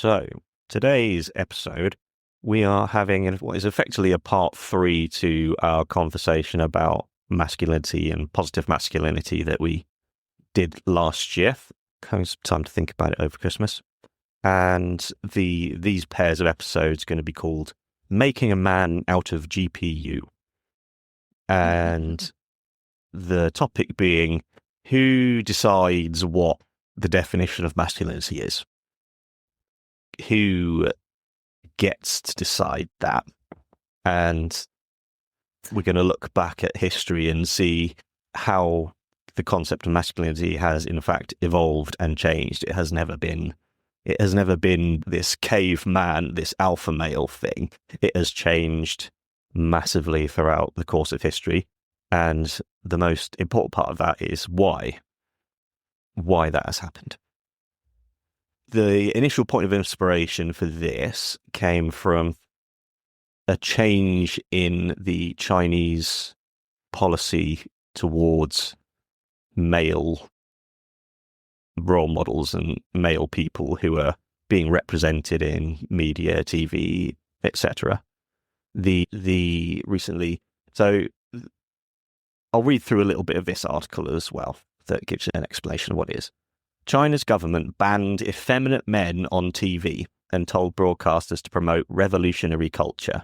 So, today's episode, we are having what is effectively a part 3 to our conversation about masculinity and positive masculinity that we did last year. Having some time to think about it over Christmas. And these pairs of episodes are going to be called Making a Man Out of GPU. And the topic being, who decides what the definition of masculinity is? Who gets to decide that? And we're going to look back at history and see how the concept of masculinity has in fact evolved and changed. It has never been this caveman, this alpha male thing. It has changed massively throughout the course of history. And the most important part of that is why that has happened. The initial point of inspiration for this came from a change in the Chinese policy towards male role models and male people who are being represented in media, TV, etc. So I'll read through a little bit of this article as well that gives you an explanation of what it is. China's government banned effeminate men on TV and told broadcasters to promote revolutionary culture,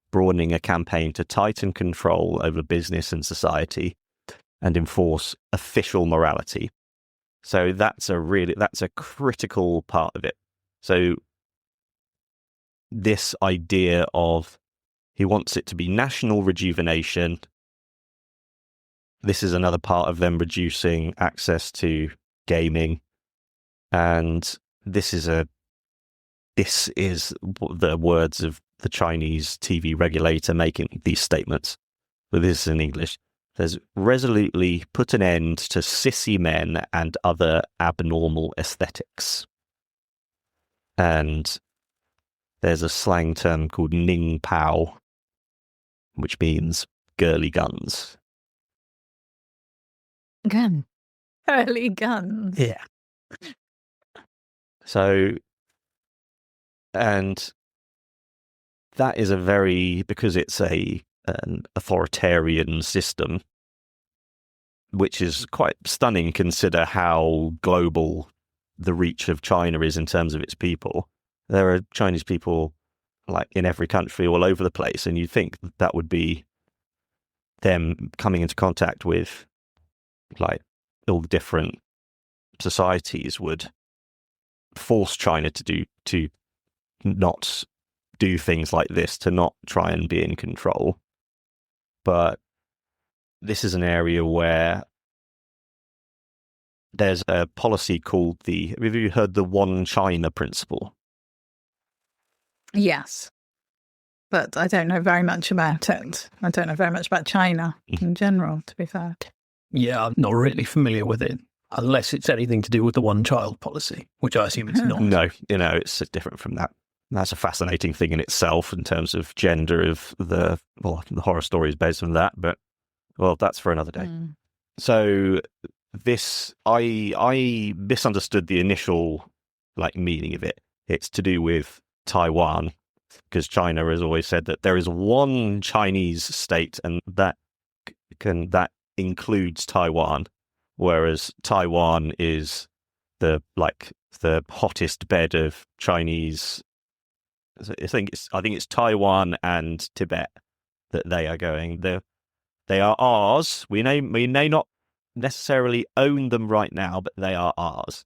broadening a campaign to tighten control over business and society and enforce official morality. So that's a critical part of it. So this idea of he wants it to be national rejuvenation. This is another part of them reducing access to gaming, and this is the words of the Chinese TV regulator making these statements. But this is in English. It says, resolutely put an end to sissy men and other abnormal aesthetics. And there's a slang term called Ning Pao, which means girly guns. Girly guns. Yeah. So, and that is because it's an authoritarian system, which is quite stunning, consider how global the reach of China is in terms of its people. There are Chinese people like in every country all over the place, and you'd think that would be them coming into contact with like all the different societies would force China to not do things like this, to not try and be in control. But this is an area where there's a policy called have you heard the One China principle? Yes. But I don't know very much about it. I don't know very much about China in general, to be fair. Yeah, I'm not really familiar with it, unless it's anything to do with the one-child policy, which I assume it's not. No, it's different from that. That's a fascinating thing in itself in terms of gender of the horror story is based on that, but, that's for another day. So I misunderstood the initial, meaning of it. It's to do with Taiwan, because China has always said that there is one Chinese state, and that includes Taiwan, whereas Taiwan is the hottest bed of Chinese. I think it's Taiwan and Tibet that they are going. They are ours. We may not necessarily own them right now, but they are ours.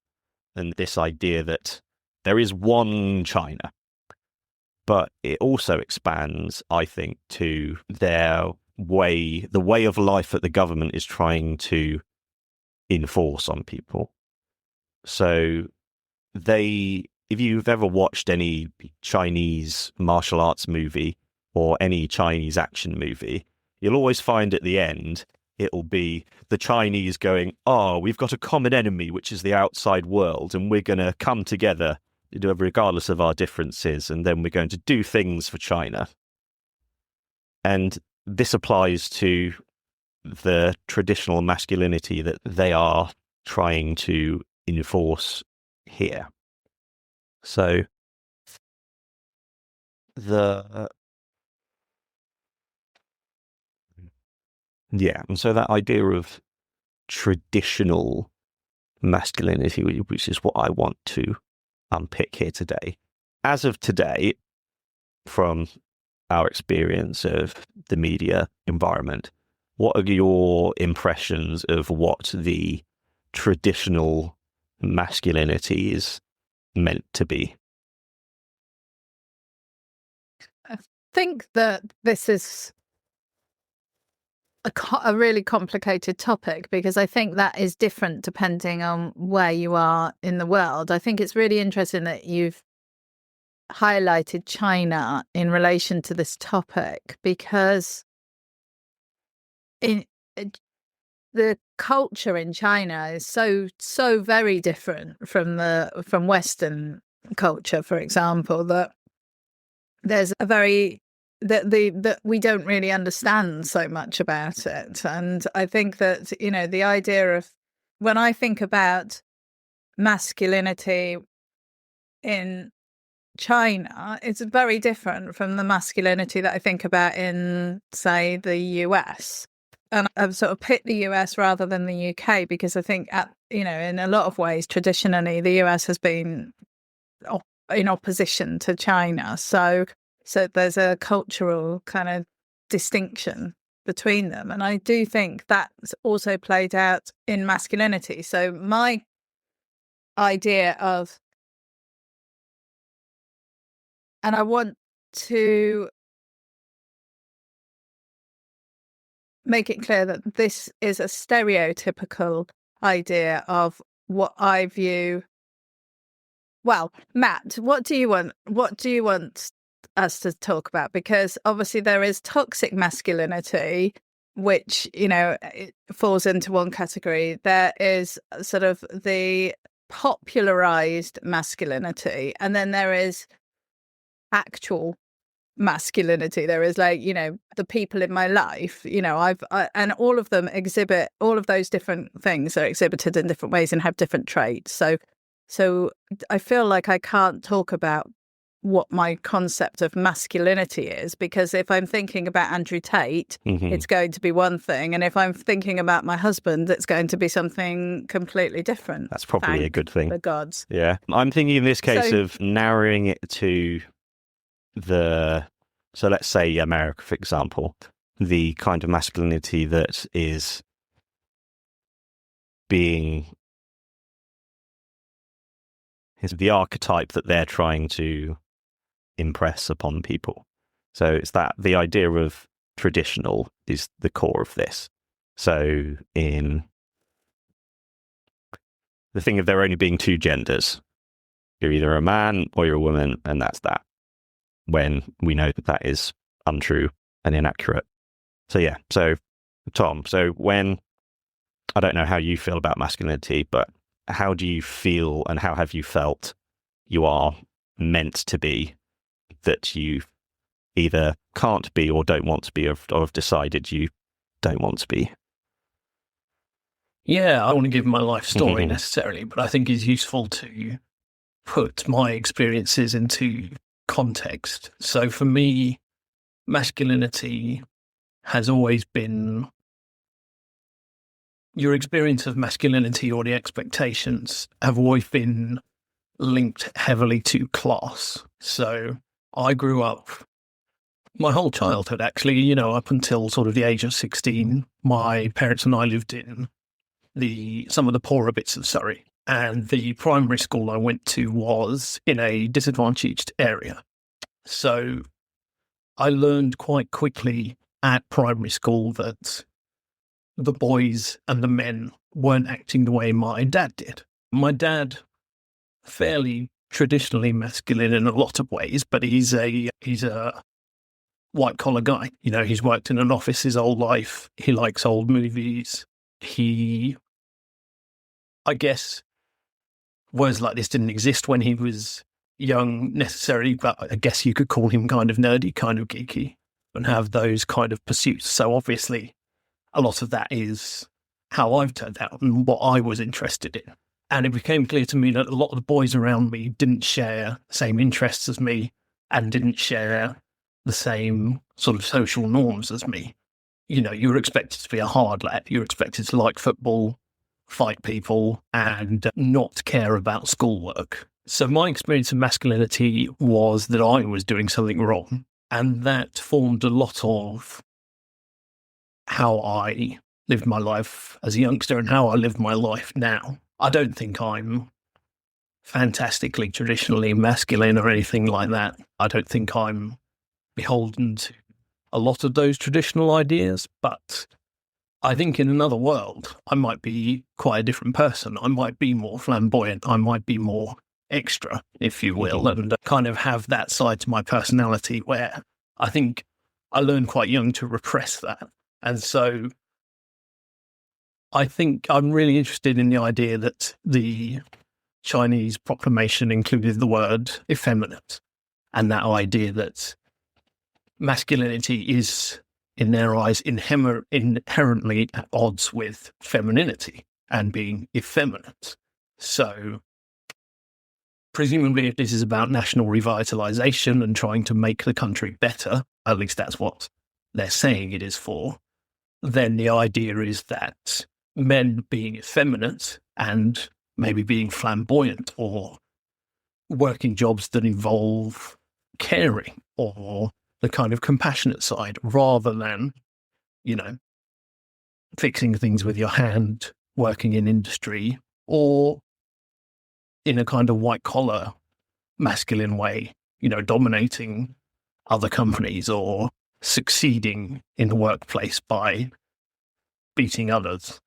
And this idea that there is one China, but it also expands, I think, to the way of life that the government is trying to enforce on people. So if you've ever watched any Chinese martial arts movie or any Chinese action movie, you'll always find at the end, it'll be the Chinese going, we've got a common enemy, which is the outside world, and we're going to come together regardless of our differences, and then we're going to do things for China. And this applies to the traditional masculinity that they are trying to enforce here. So and so that idea of traditional masculinity, which is what I want to unpick here today. As of today, from our experience of the media environment, what are your impressions of what the traditional masculinity is meant to be? I think that this is a really complicated topic, because I think that is different depending on where you are in the world. I think it's really interesting that you've highlighted China in relation to this topic, because the culture in China is so very different from Western culture, for example, that there's a very that we don't really understand so much about it. And I think that, the idea of, when I think about masculinity in China, it's very different from the masculinity that I think about in, say, the US. And I've sort of picked the US rather than the UK because I think, in a lot of ways, traditionally, the US has been in opposition to China. So there's a cultural kind of distinction between them. And I do think that's also played out in masculinity. So my idea of, and I want to make it clear that this is a stereotypical idea of what I view. Well, Matt, what do you want? What do you want us to talk about? Because obviously there is toxic masculinity, which, it falls into one category. There is sort of the popularized masculinity, and then there is actual masculinity. There is, like, the people in my life, and all of them exhibit, all of those different things are exhibited in different ways and have different traits. So I feel like I can't talk about what my concept of masculinity is, because if I'm thinking about Andrew Tate, it's going to be one thing. And if I'm thinking about my husband, it's going to be something completely different. That's probably a good thing. The gods. Yeah. I'm thinking in this case of narrowing it to so let's say America, for example, the kind of masculinity that is is the archetype that they're trying to impress upon people. So it's that the idea of traditional is the core of this. So in the thing of there only being two genders, you're either a man or you're a woman, and that's that. When we know that is untrue and inaccurate. So yeah, so Tom, I don't know how you feel about masculinity, but how do you feel and how have you felt you are meant to be, that you either can't be or don't want to be, or have decided you don't want to be? Yeah, I don't want to give my life story necessarily, but I think it's useful to put my experiences into context. So for me, masculinity has always been your experience of masculinity, or the expectations have always been linked heavily to class. So I grew up my whole childhood, actually, up until sort of the age of 16, my parents and I lived in some of the poorer bits of Surrey. And the primary school I went to was in a disadvantaged area. So I learned quite quickly at primary school that the boys and the men weren't acting the way my dad did. My dad, fairly traditionally masculine in a lot of ways, but he's a white collar guy. He's worked in an office his whole life. He likes old movies. He, I guess, words like this didn't exist when he was young necessarily, but I guess you could call him kind of nerdy, kind of geeky, and have those kind of pursuits. So obviously a lot of that is how I've turned out and what I was interested in. And it became clear to me that a lot of the boys around me didn't share the same interests as me. and didn't share the same sort of social norms as me. You know, you were expected to be a hard lad. You were expected to like football, fight people, and not care about schoolwork. So my experience of masculinity was that I was doing something wrong. And that formed a lot of how I lived my life as a youngster and how I live my life now. I don't think I'm fantastically traditionally masculine or anything like that. I don't think I'm beholden to a lot of those traditional ideas, but I think in another world, I might be quite a different person. I might be more flamboyant. I might be more extra, if you will, and kind of have that side to my personality where I think I learned quite young to repress that. And so I think I'm really interested in the idea that the Chinese proclamation included the word effeminate, and that idea that masculinity is, in their eyes, inherently at odds with femininity and being effeminate. So presumably if this is about national revitalization and trying to make the country better, at least that's what they're saying it is for, then the idea is that men being effeminate and maybe being flamboyant or working jobs that involve caring or the kind of compassionate side rather than, you know, fixing things with your hand, working in industry, or in a kind of white collar masculine way, you know, dominating other companies or succeeding in the workplace by beating others.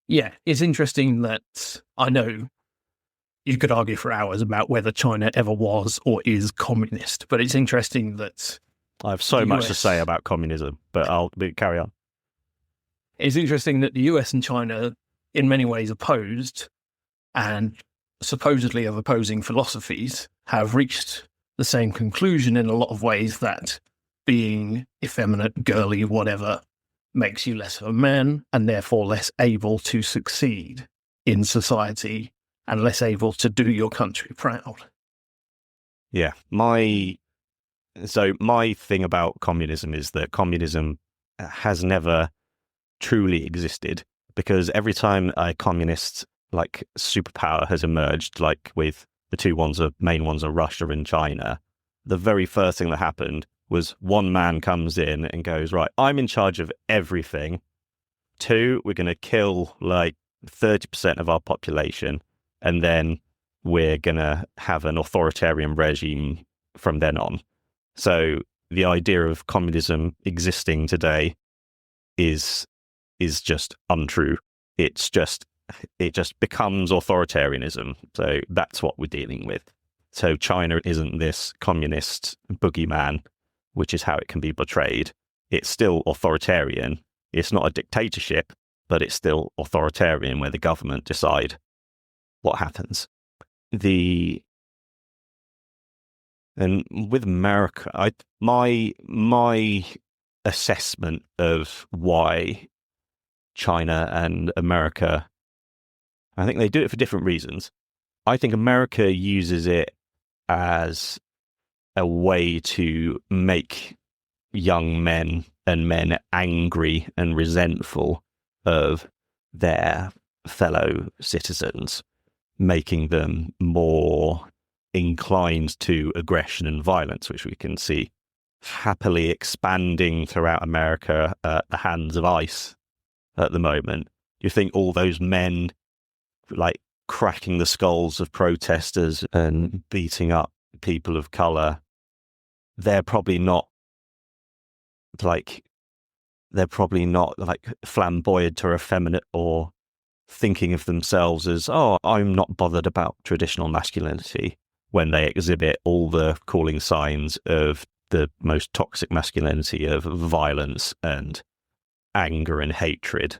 Yeah, it's interesting that I know you could argue for hours about whether China ever was or is communist, but it's interesting that I have so much to say about communism, but I'll carry on. It's interesting that the US and China, in many ways opposed and supposedly of opposing philosophies, have reached the same conclusion in a lot of ways, that being effeminate, girly, whatever, makes you less of a man and therefore less able to succeed in society and less able to do your country proud. Yeah, my thing about communism is that communism has never truly existed, because every time a communist like superpower has emerged, like with the main ones are Russia and China, the very first thing that happened was one man comes in and goes, right, I'm in charge of everything. 2, we're going to kill like 30% of our population, and then we're going to have an authoritarian regime from then on. So the idea of communism existing today is just untrue. It just becomes authoritarianism. So that's what we're dealing with. So China isn't this communist boogeyman, which is how it can be portrayed. It's still authoritarian. It's not a dictatorship, but it's still authoritarian, where the government decide what happens. And with America, my assessment of why China and America, I think they do it for different reasons. I think America uses it as a way to make young men and men angry and resentful of their fellow citizens, making them more inclined to aggression and violence, which we can see happily expanding throughout America at the hands of ICE at the moment. You think all those men like cracking the skulls of protesters and beating up people of color, they're probably not like flamboyant or effeminate or thinking of themselves as, oh, I'm not bothered about traditional masculinity, when they exhibit all the calling signs of the most toxic masculinity of violence and anger and hatred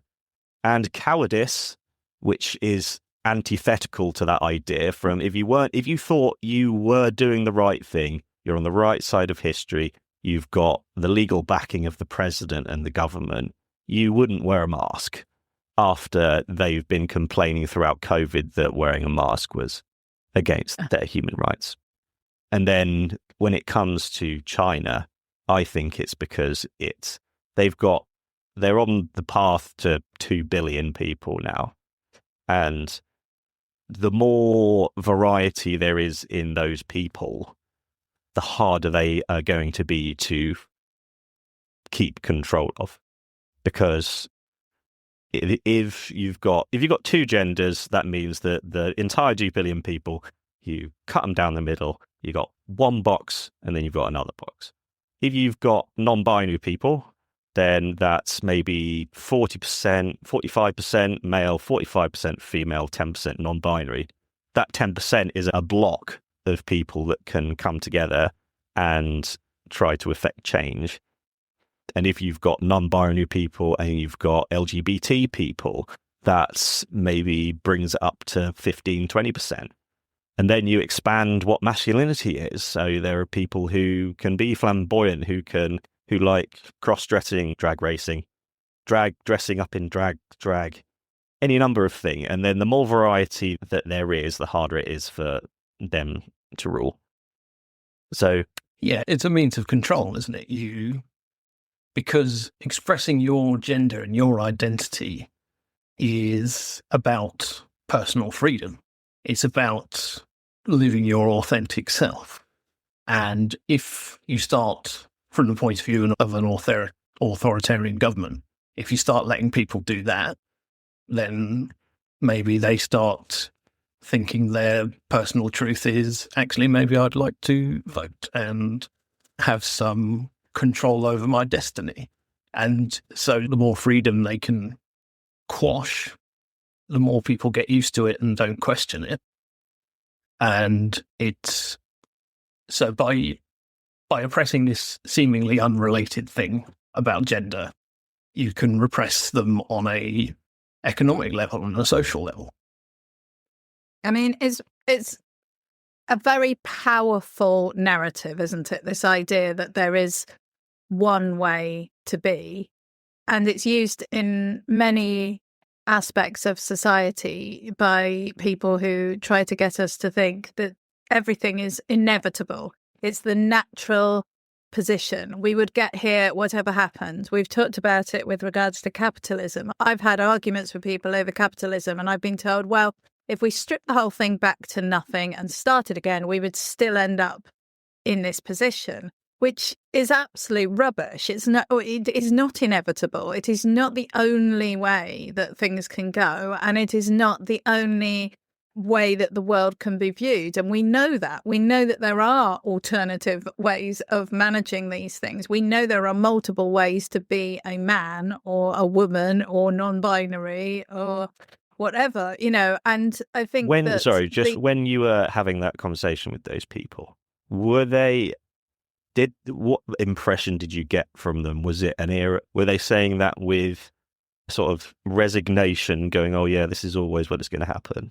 and cowardice, which is antithetical to that idea. From if you thought you were doing the right thing, you're on the right side of history, you've got the legal backing of the president and the government, you wouldn't wear a mask after they've been complaining throughout COVID that wearing a mask was against their human rights. And then when it comes to China, I think it's because they're on the path to 2 billion people now. And the more variety there is in those people, the harder they are going to be to keep control of. Because if you've got 2 genders, that means that the entire 2 billion people, you cut them down the middle, you got one box, and then you've got another box. If you've got non-binary people, then that's maybe 40%, 45% male, 45% female, 10% non-binary. That 10% is a block of people that can come together and try to effect change. And if you've got non-binary people and you've got LGBT people, that maybe brings it up to 15, 20%. And then you expand what masculinity is. So there are people who can be flamboyant, who like cross-dressing, drag racing, dressing up in drag, any number of things. And then the more variety that there is, the harder it is for them to rule. So yeah, it's a means of control, isn't it? Because expressing your gender and your identity is about personal freedom. It's about living your authentic self. And if you start from the point of view of an authoritarian government, if you start letting people do that, then maybe they start thinking their personal truth is, actually, maybe I'd like to vote and have some control over my destiny. And so the more freedom they can quash, the more people get used to it and don't question it. And it's so by oppressing this seemingly unrelated thing about gender, you can repress them on a economic level and a social level. I mean, it's a very powerful narrative, isn't it? This idea that there is one way to be, and it's used in many aspects of society by people who try to get us to think that everything is inevitable. It's the natural position. We would get here whatever happened. We've talked about it with regards to capitalism. I've had arguments with people over capitalism, and I've been told, well, if we strip the whole thing back to nothing and started again, we would still end up in this position, which is absolute rubbish. It is not inevitable. It is not the only way that things can go, and it is not the only way that the world can be viewed. And we know that. We know that there are alternative ways of managing these things. We know there are multiple ways to be a man or a woman or non-binary or whatever, and I think when you were having that conversation with those people, what impression did you get from them? Was it an era? Were they saying that with sort of resignation, going, oh yeah, this is always what is going to happen?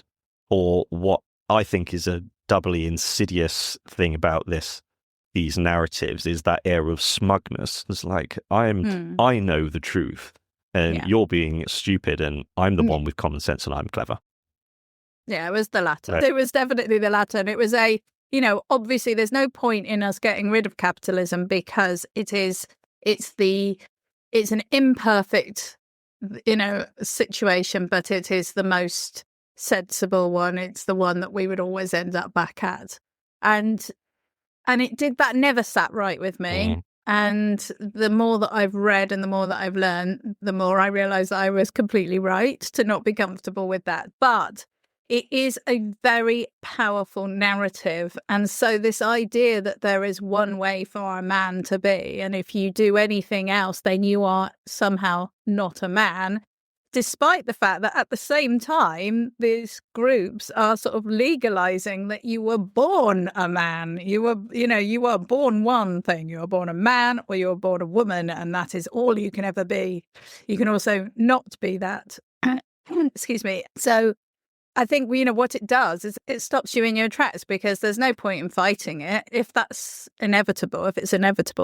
Or what I think is a doubly insidious thing about these narratives is that air of smugness. It's like, I know the truth. And you're being stupid, and I'm the one with common sense, and I'm clever. Yeah, it was the latter. Right. It was definitely the latter. And it was obviously there's no point in us getting rid of capitalism because it's an imperfect, situation, but it is the most sensible one. It's the one that we would always end up back at. And that never sat right with me. Mm. And the more that I've read and the more that I've learned, the more I realised I was completely right to not be comfortable with that. But it is a very powerful narrative. And so this idea that there is one way for a man to be, and if you do anything else, then you are somehow not a man, despite the fact that at the same time, these groups are sort of legalizing that you were born a man. You were born one thing. You were born a man or you were born a woman, and that is all you can ever be. You can also not be that. Excuse me. So I think, what it does is it stops you in your tracks because there's no point in fighting it. If it's inevitable,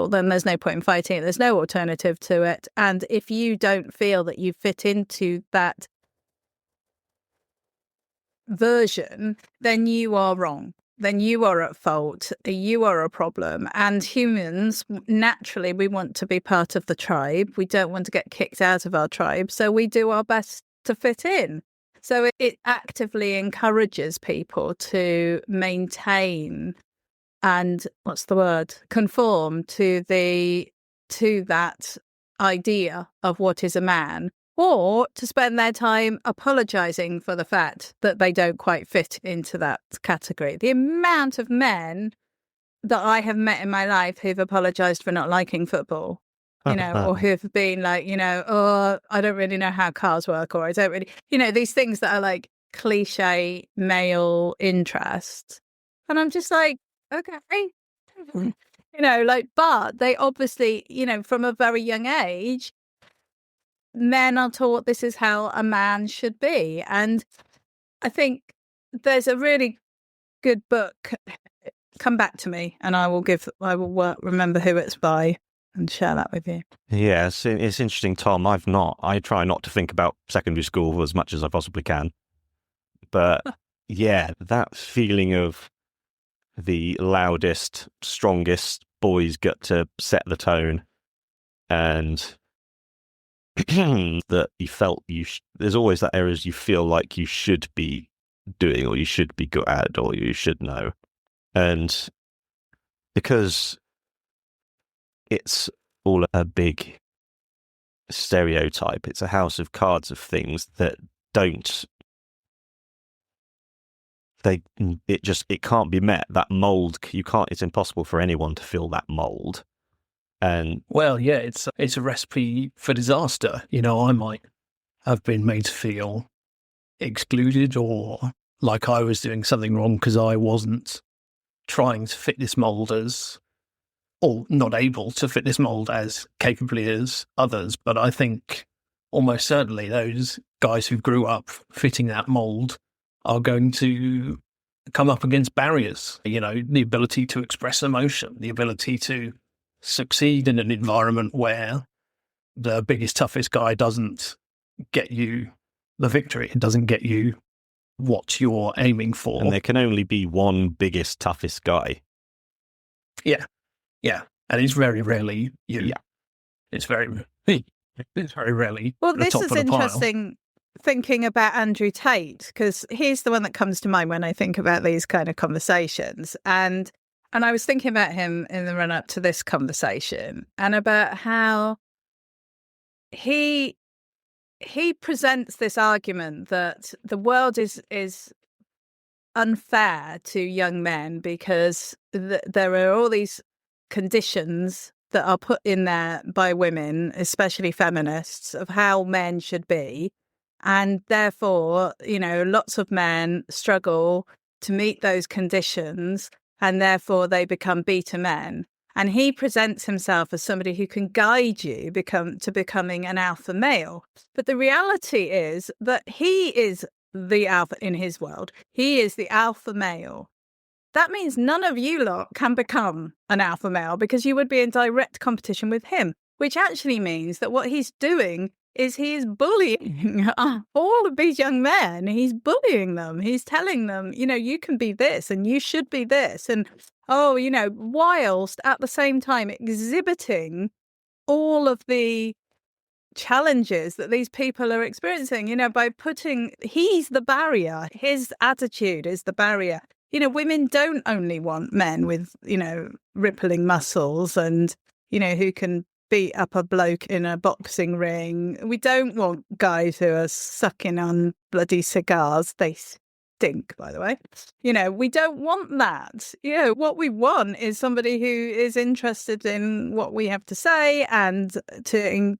then there's no point in fighting it. There's no alternative to it. And if you don't feel that you fit into that version, then you are wrong. then you are at fault. You are a problem. And humans, naturally, we want to be part of the tribe. We don't want to get kicked out of our tribe. So we do our best to fit in. So it actively encourages people to maintain and conform to that idea of what is a man, or to spend their time apologizing for the fact that they don't quite fit into that category. The amount of men that I have met in my life who've apologized for not liking football, or who've been like, oh, I don't really know how cars work, or I don't really, these things that are like cliche male interests. And I'm just like, okay. But they obviously, from a very young age, men are taught this is how a man should be. And I think there's a really good book. Come back to me and I will remember who it's by and share that with you. Yeah, it's interesting, Tom. I try not to think about secondary school as much as I possibly can. But yeah, that feeling of the loudest, strongest boys get to set the tone, and that you felt there's always that areas you feel like you should be doing, or you should be good at, or you should know. And because it's all a big stereotype, it's a house of cards of things that don't, it can't be met. That mold, it's impossible for anyone to fill that mold. And well, yeah, it's a recipe for disaster. I might have been made to feel excluded, or like I was doing something wrong because I wasn't trying to fit this mold or not able to fit this mold as capably as others. But I think almost certainly those guys who grew up fitting that mold are going to come up against barriers, the ability to express emotion, the ability to succeed in an environment where the biggest, toughest guy doesn't get you the victory. It doesn't get you what you're aiming for. And there can only be one biggest, toughest guy. Yeah. Yeah. And it's very rarely you. Yeah. It's very rarely. Well, this is interesting thinking about Andrew Tate, because he's the one that comes to mind when I think about these kind of conversations. And I was thinking about him in the run up to this conversation, and about how he presents this argument that the world is unfair to young men because there are all these conditions that are put in there by women, especially feminists, of how men should be. And therefore, lots of men struggle to meet those conditions, and therefore they become beta men. And he presents himself as somebody who can guide you to becoming an alpha male. But the reality is that he is the alpha in his world. He is the alpha male. That means none of you lot can become an alpha male because you would be in direct competition with him, which actually means that what he's doing is he is bullying all of these young men. He's bullying them. He's telling them, you can be this and you should be this. And, whilst at the same time exhibiting all of the challenges that these people are experiencing, by he's the barrier. His attitude is the barrier. Women don't only want men with, rippling muscles and, who can beat up a bloke in a boxing ring. We don't want guys who are sucking on bloody cigars. They stink, by the way. We don't want that. What we want is somebody who is interested in what we have to say and to,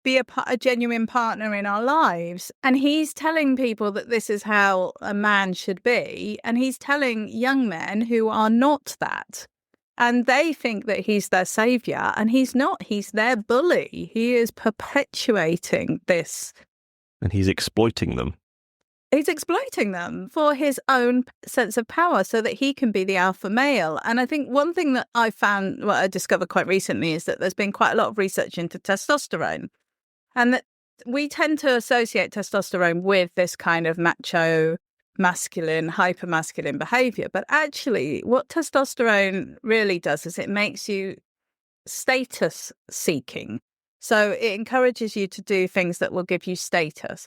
be a genuine partner in our lives. And he's telling people that this is how a man should be. And he's telling young men who are not that. And they think that he's their savior, and he's not. He's their bully. He is perpetuating this. And he's exploiting them. He's exploiting them for his own sense of power so that he can be the alpha male. And I think one thing that I discovered quite recently is that there's been quite a lot of research into testosterone. And that we tend to associate testosterone with this kind of macho masculine, hyper masculine behavior. But actually, what testosterone really does is it makes you status seeking. So it encourages you to do things that will give you status.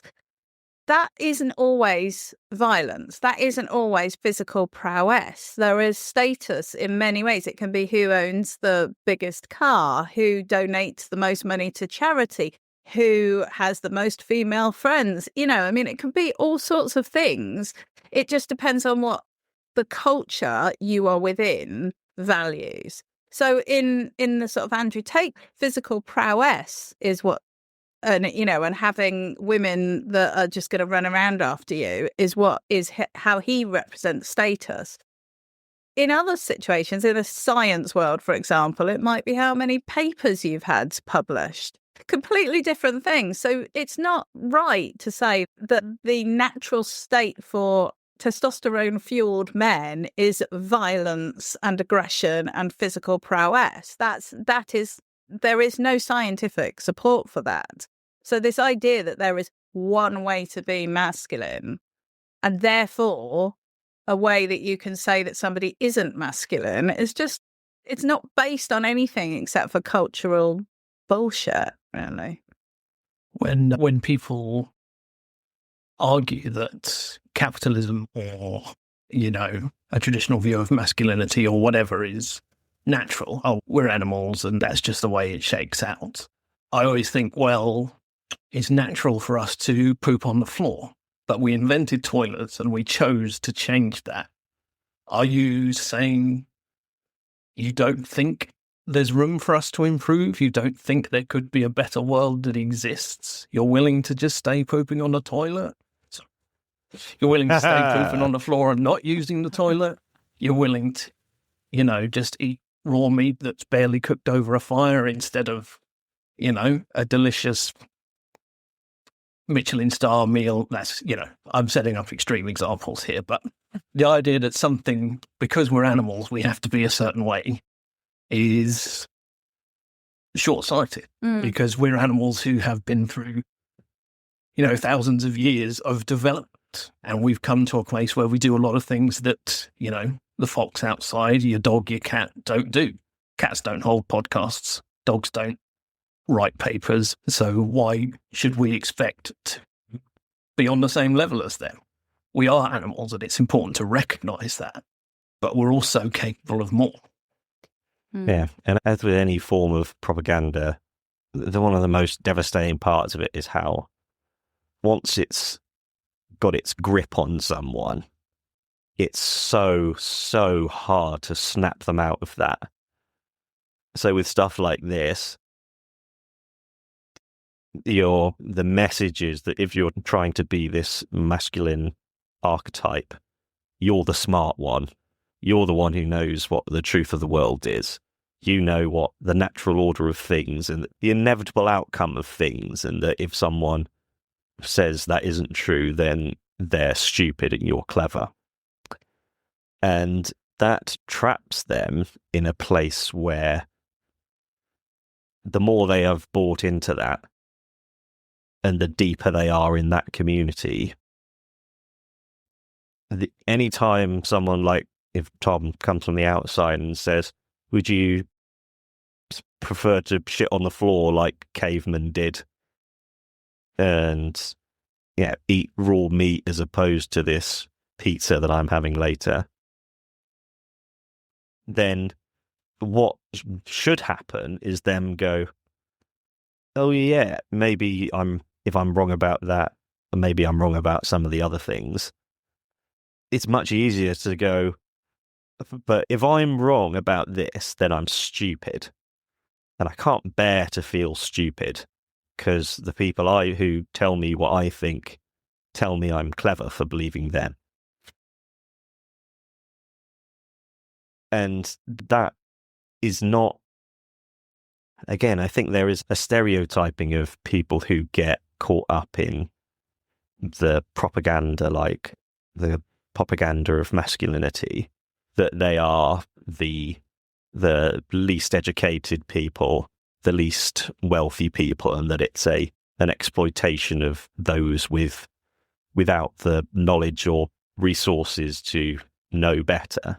That isn't always violence. That isn't always physical prowess. There is status in many ways. It can be who owns the biggest car, who donates the most money to charity, who has the most female friends. I mean, it can be all sorts of things. It just depends on what the culture you are within values. So in the sort of Andrew Tate, physical prowess is what, and having women that are just going to run around after you is what is how he represents status. In other situations, in a science world, for example, it might be how many papers you've had published. Completely different things. So it's not right to say that the natural state for testosterone-fueled men is violence and aggression and physical prowess. There is no scientific support for that. So this idea that there is one way to be masculine and therefore a way that you can say that somebody isn't masculine is just, it's not based on anything except for cultural bullshit, really. When people argue that capitalism or, a traditional view of masculinity or whatever is natural, we're animals and that's just the way it shakes out. I always think, well, it's natural for us to poop on the floor, but we invented toilets and we chose to change that. Are you saying you don't think there's room for us to improve? You don't think there could be a better world that exists? You're willing to just stay pooping on the toilet? So you're willing to stay pooping on the floor and not using the toilet? You're willing to, just eat raw meat that's barely cooked over a fire instead of, a delicious Michelin star meal? That's, I'm setting up extreme examples here, but the idea that something, because we're animals, we have to be a certain way is short-sighted, because we're animals who have been through, thousands of years of development, and we've come to a place where we do a lot of things that, the fox outside, your dog, your cat don't do. Cats don't hold podcasts. Dogs don't write papers. So why should we expect to be on the same level as them? We are animals, and it's important to recognise that, but we're also capable of more. Yeah, and as with any form of propaganda, one of the most devastating parts of it is how once it's got its grip on someone, it's so hard to snap them out of that. So with stuff like this, the message is that if you're trying to be this masculine archetype, you're the smart one. You're the one who knows what the truth of the world is. You know what the natural order of things and the inevitable outcome of things, and that if someone says that isn't true, then they're stupid and you're clever. And that traps them in a place where the more they have bought into that, and the deeper they are in that community, any time someone like, if Tom comes from the outside and says, would you prefer to shit on the floor like cavemen did and eat raw meat as opposed to this pizza that I'm having later, then what should happen is them go, oh yeah, maybe if I'm wrong about that, maybe I'm wrong about some of the other things. It's much easier to go, but if I'm wrong about this, then I'm stupid. And I can't bear to feel stupid, because the people who tell me what I think tell me I'm clever for believing them. And that is not, again, I think there is a stereotyping of people who get caught up in the propaganda, like the propaganda of masculinity, that they are the least educated people, the least wealthy people, and that it's an exploitation of those without the knowledge or resources to know better.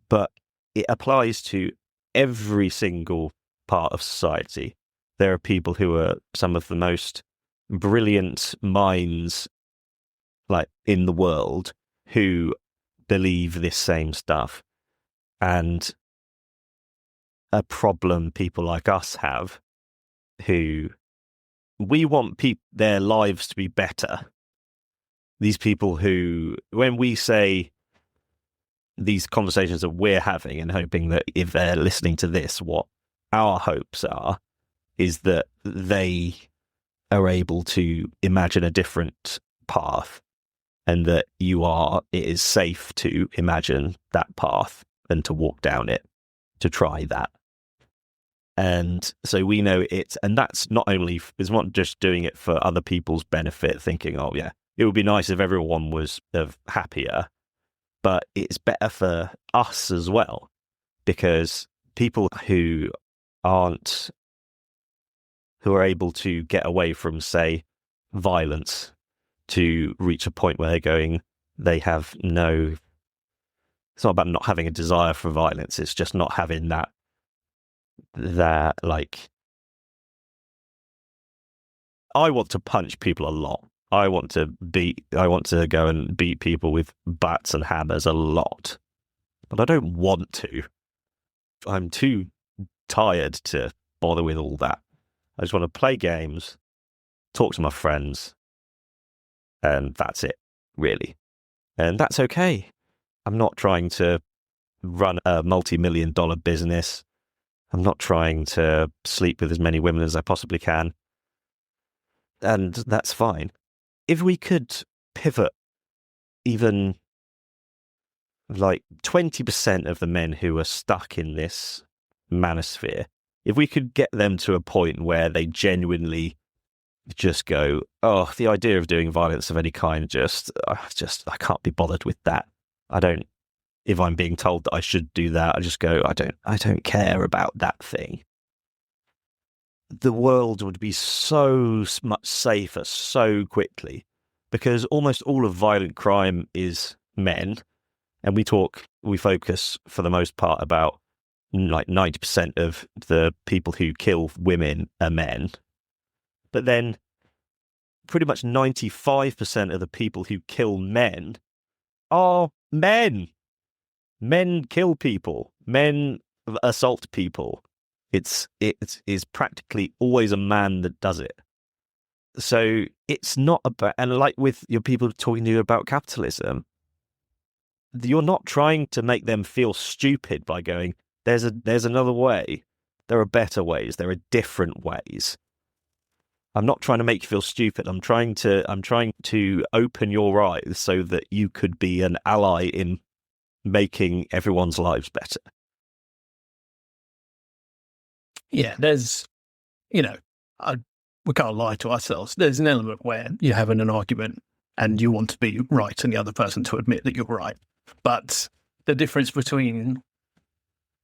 But it applies to every single part of society. There are people who are some of the most brilliant minds like in the world who believe this same stuff. And a problem people like us have, who we want their lives to be better. These people who, when we say these conversations that we're having and hoping that if they're listening to this, what our hopes are, is that they are able to imagine a different path, and that it is safe to imagine that path and to walk down it, to try that. And so we know it, and that's not just doing it for other people's benefit, thinking, oh yeah, it would be nice if everyone was happier, but it's better for us as well, because people who are able to get away from, say, violence, to reach a point where they have no, it's not about not having a desire for violence, it's just not having that like, I want to punch people a lot. I want to go and beat people with bats and hammers a lot. But I don't want to. I'm too tired to bother with all that. I just want to play games, talk to my friends, and that's it, really. And that's okay. I'm not trying to run a multi-million-dollar business. I'm not trying to sleep with as many women as I possibly can. And that's fine. If we could pivot even like 20% of the men who are stuck in this manosphere, if we could get them to a point where they genuinely just go, oh, the idea of doing violence of any kind, I can't be bothered with that. If I'm being told that I should do that, I just go, I don't care about that thing. The world would be so much safer so quickly, because almost all of violent crime is men. And we focus for the most part about like 90% of the people who kill women are men. But then pretty much 95% of the people who kill men are men. Men kill people. Men assault people. It is practically always a man that does it. So it's not about, and like with your people talking to you about capitalism, you're not trying to make them feel stupid by going, there's another way. There are better ways. There are different ways. I'm not trying to make you feel stupid. I'm trying to open your eyes so that you could be an ally in making everyone's lives better. Yeah, there's, we can't lie to ourselves. There's an element where you're having an argument and you want to be right and the other person to admit that you're right. But the difference between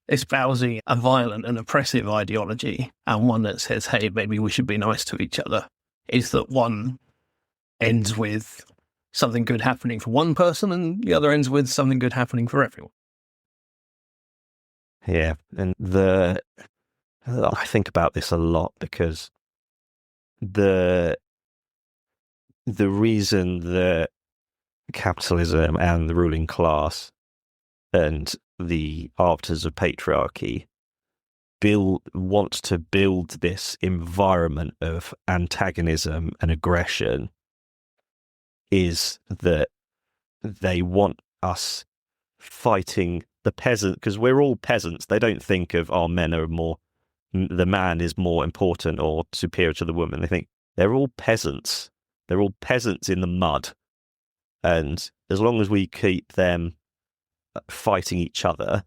espousing a violent and oppressive ideology and one that says, hey, maybe we should be nice to each other, is that one ends with something good happening for one person and the other ends with something good happening for everyone. Yeah, and I think about this a lot, because the reason that capitalism and the ruling class and the arbiters of patriarchy want to build this environment of antagonism and aggression is that they want us fighting the peasant, because we're all peasants. They don't think of, the man is more important or superior to the woman. They think they're all peasants. They're all peasants in the mud. And as long as we keep them fighting each other,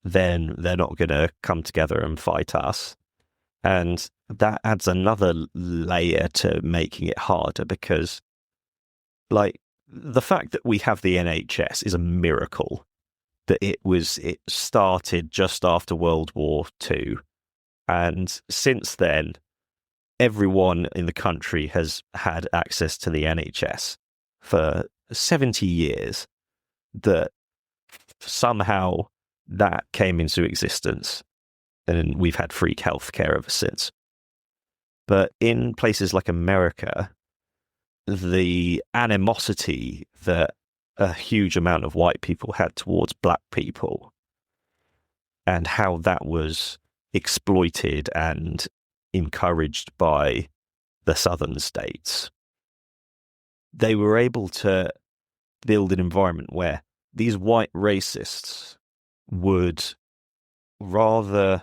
then they're not going to come together and fight us. And that adds another layer to making it harder, because like the fact that we have the NHS is a miracle. That it started just after World War II. And since then, everyone in the country has had access to the NHS for 70 years that somehow that came into existence, and we've had free healthcare ever since. But in places like America, the animosity that a huge amount of white people had towards black people and how that was exploited and encouraged by the southern states, they were able to build an environment where these white racists would rather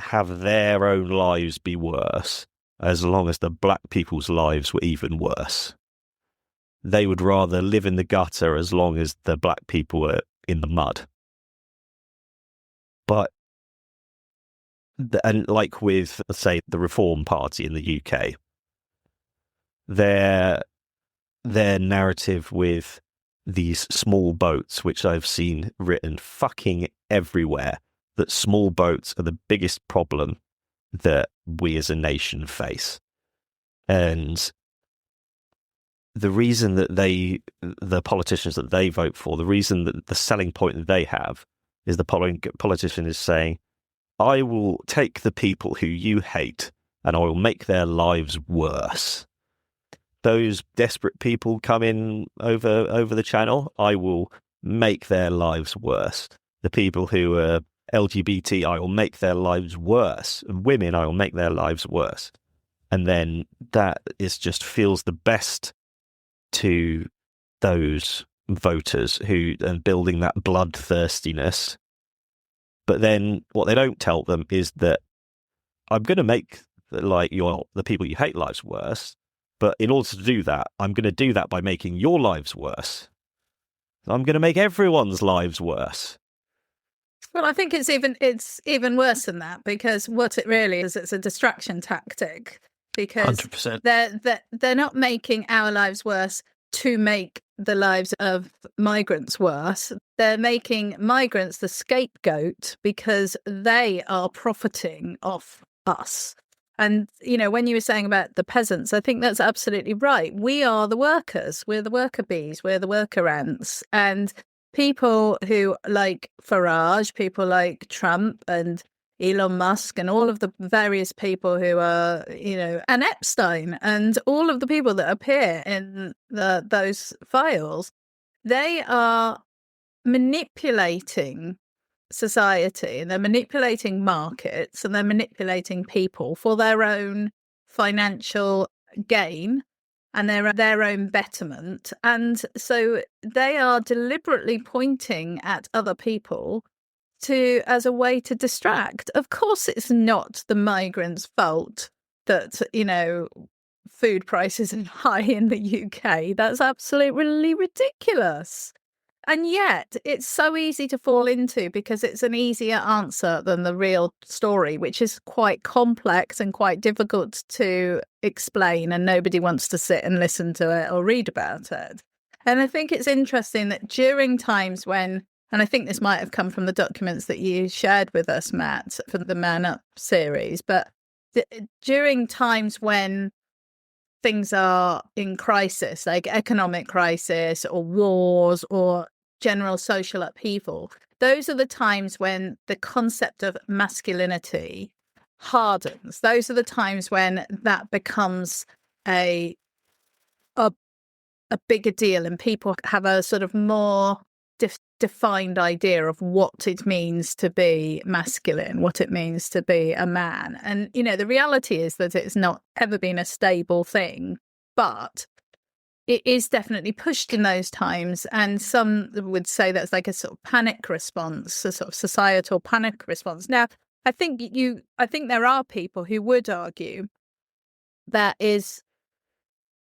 have their own lives be worse as long as the black people's lives were even worse. They would rather live in the gutter as long as the black people were in the mud. But, and like with, say, the Reform Party in the UK, their narrative with these small boats, which I've seen written fucking everywhere, that small boats are the biggest problem that we as a nation face. And the reason that the politicians that they vote for, the reason that the selling point that they have is the politician is saying, I will take the people who you hate and I will make their lives worse. Those desperate people come in over the channel, I will make their lives worse. The people who are LGBT, I will make their lives worse. And women, I will make their lives worse. And then that is just feels the best to those voters who are building that bloodthirstiness. But then what they don't tell them is that I'm going to make the people you hate lives worse. But in order to do that, I'm going to do that by making your lives worse. I'm going to make everyone's lives worse. Well, I think it's even worse than that, because what it really is, it's a distraction tactic. Because 100%. they're not making our lives worse to make the lives of migrants worse. They're making migrants the scapegoat because they are profiting off us. And, you know, when you were saying about the peasants, I think that's absolutely right. We are the workers. We're the worker bees. We're the worker ants. And people who like Farage, people like Trump and Elon Musk and all of the various people who are, you know, and Epstein and all of the people that appear in those files, they are manipulating society and they're manipulating markets and they're manipulating people for their own financial gain and their own betterment. And so they are deliberately pointing at other people as a way to distract. Of course, it's not the migrants' fault that, you know, food prices are high in the UK. That's absolutely ridiculous. And yet it's so easy to fall into because it's an easier answer than the real story, which is quite complex and quite difficult to explain, and nobody wants to sit and listen to it or read about it. And I think it's interesting that during times when, and I think this might have come from the documents that you shared with us, Matt, for the Man Up series, but during times when things are in crisis, like economic crisis or wars or general social upheaval, those are the times when the concept of masculinity hardens. Those are the times when that becomes a bigger deal and people have a sort of more defined idea of what it means to be masculine, what it means to be a man. And, you know, the reality is that it's not ever been a stable thing, but it is definitely pushed in those times. And some would say that's like a sort of panic response, a sort of societal panic response. Now, I think there are people who would argue that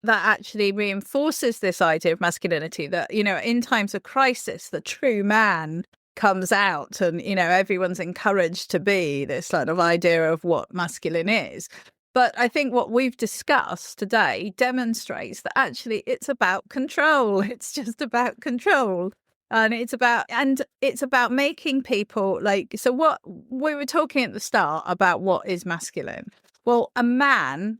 actually reinforces this idea of masculinity, that, you know, in times of crisis, the true man comes out and, you know, everyone's encouraged to be this sort of idea of what masculine is. But I think what we've discussed today demonstrates that actually it's about control. It's just about control. And it's about making people like, so what we were talking at the start about what is masculine. well, the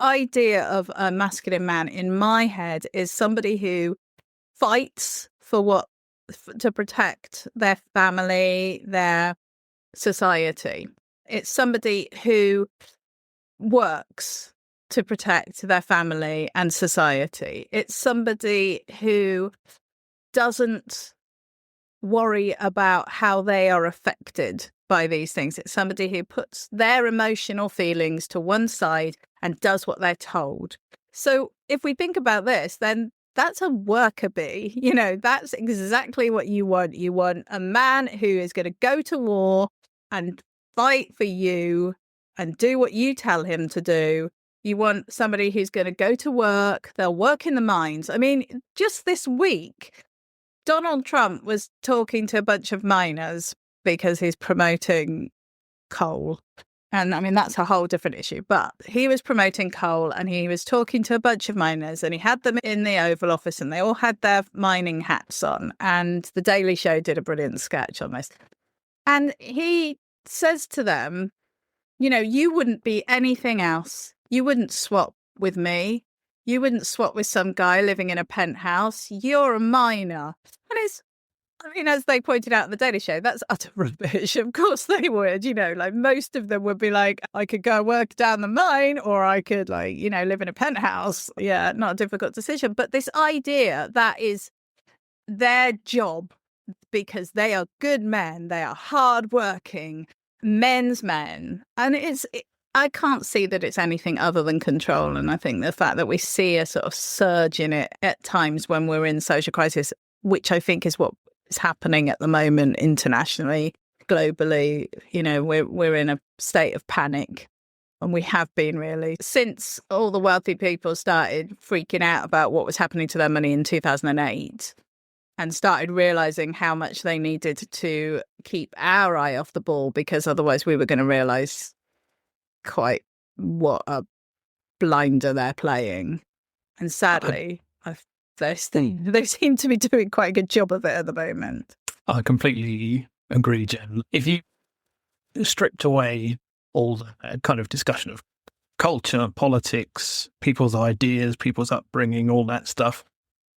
idea of a masculine man in my head is somebody who fights to protect their family, their society. It's somebody who works to protect their family and society. It's somebody who doesn't worry about how they are affected by these things. It's somebody who puts their emotional feelings to one side and does what they're told. So if we think about this, then that's a worker bee. You know, that's exactly what you want. You want a man who is going to go to war and fight for you and do what you tell him to do. You want somebody who's going to go to work. They'll work in the mines. I mean, just this week, Donald Trump was talking to a bunch of miners because he's promoting coal. And I mean, that's a whole different issue. But he was promoting coal and he was talking to a bunch of miners and he had them in the Oval Office and they all had their mining hats on. And The Daily Show did a brilliant sketch on this. And he says to them, you know, you wouldn't be anything else. You wouldn't swap with me. You wouldn't swap with some guy living in a penthouse. You're a miner. And I mean, as they pointed out in the Daily Show, that's utter rubbish. Of course they would, you know, like most of them would be like, I could go work down the mine or I could like, you know, live in a penthouse. Yeah, not a difficult decision. But this idea that is their job because they are good men, they are hardworking men's men. And I can't see that it's anything other than control. And I think the fact that we see a sort of surge in it at times when we're in social crisis, which I think is what is happening at the moment internationally, globally, you know, we're in a state of panic. And we have been really since all the wealthy people started freaking out about what was happening to their money in 2008 and started realizing how much they needed to keep our eye off the ball because otherwise we were going to realize quite what a blinder they're playing. And sadly, they seem to be doing quite a good job of it at the moment. I completely agree, Jen. If you stripped away all the kind of discussion of culture, politics, people's ideas, people's upbringing, all that stuff,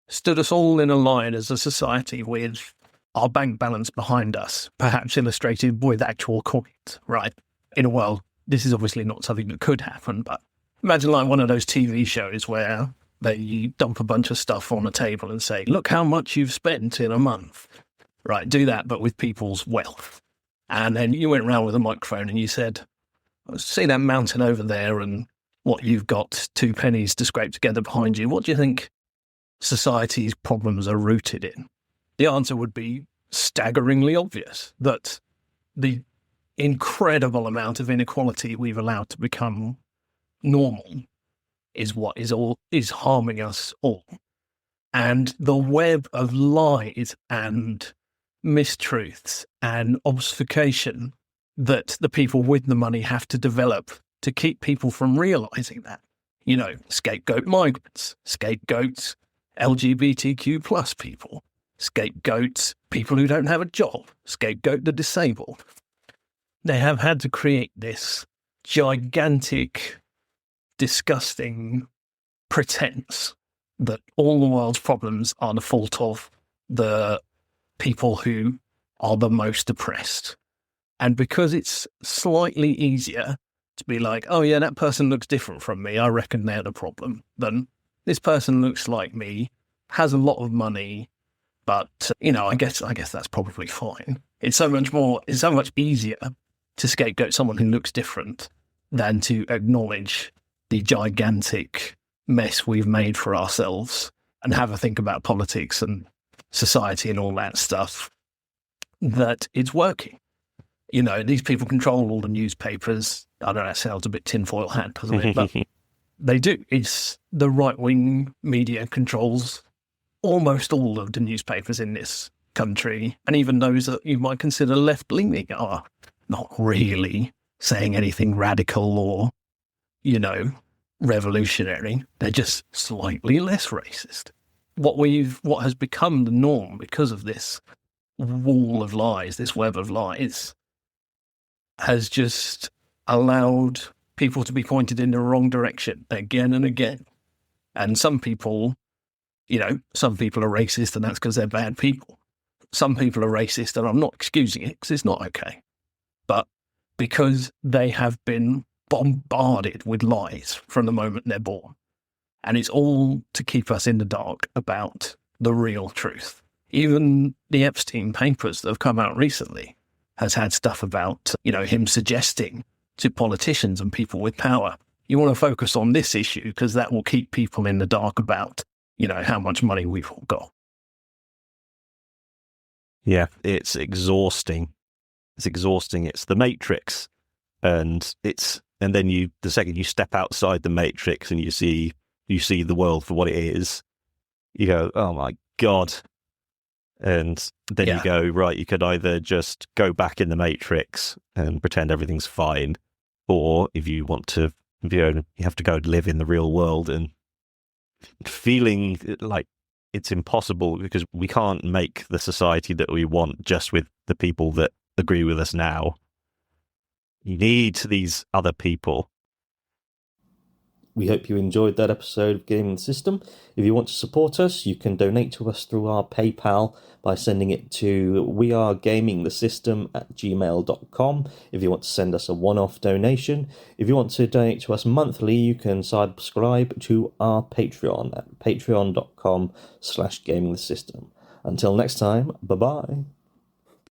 stood us all in a line as a society with our bank balance behind us, perhaps illustrated with actual coins, right? In a world, this is obviously not something that could happen, but imagine like one of those TV shows where they dump a bunch of stuff on a table and say, look how much you've spent in a month. Right, do that, but with people's wealth. And then you went around with a microphone and you said, see that mountain over there and what you've got 2 pennies to scrape together behind you. What do you think society's problems are rooted in? The answer would be staggeringly obvious, that the incredible amount of inequality we've allowed to become normal is what is harming us all. And the web of lies and mistruths and obfuscation that the people with the money have to develop to keep people from realizing that. You know, scapegoat migrants, scapegoats LGBTQ plus people, scapegoats people who don't have a job, scapegoat the disabled. They have had to create this gigantic, disgusting pretense that all the world's problems are the fault of the people who are the most oppressed. And because it's slightly easier to be like, oh yeah, that person looks different from me, I reckon they're the problem, than this person looks like me, has a lot of money, but, you know, I guess that's probably fine. It's so much easier to scapegoat someone who looks different than to acknowledge the gigantic mess we've made for ourselves and have a think about politics and society and all that stuff, that it's working. You know, these people control all the newspapers. I don't know, that sounds a bit tinfoil hat, doesn't it? But they do. It's the right-wing media controls almost all of the newspapers in this country. And even those that you might consider left-leaning are not really saying anything radical or, you know, revolutionary. They're just slightly less racist. What has become the norm because of this wall of lies, this web of lies, has just allowed people to be pointed in the wrong direction again and again. And some people are racist, and that's because they're bad people. Some people are racist, and I'm not excusing it because it's not okay. But because they have been bombarded with lies from the moment they're born. And it's all to keep us in the dark about the real truth. Even the Epstein papers that have come out recently has had stuff about, him suggesting to politicians and people with power, you want to focus on this issue because that will keep people in the dark about, how much money we've all got. Yeah, it's exhausting. It's exhausting. It's the Matrix. And then the second you step outside the Matrix and you see the world for what it is, you go, oh my God. And then you go, right, you could either just go back in the Matrix and pretend everything's fine, or if you want to, you have to go and live in the real world, and feeling like it's impossible because we can't make the society that we want just with the people that agree with us now. You need these other people. We hope you enjoyed that episode of Gaming the System. If you want to support us, you can donate to us through our PayPal by sending it to wearegamingthesystem@gmail.com if you want to send us a one-off donation. If you want to donate to us monthly, you can subscribe to our Patreon at patreon.com/gamingthesystem. Until next time, bye-bye.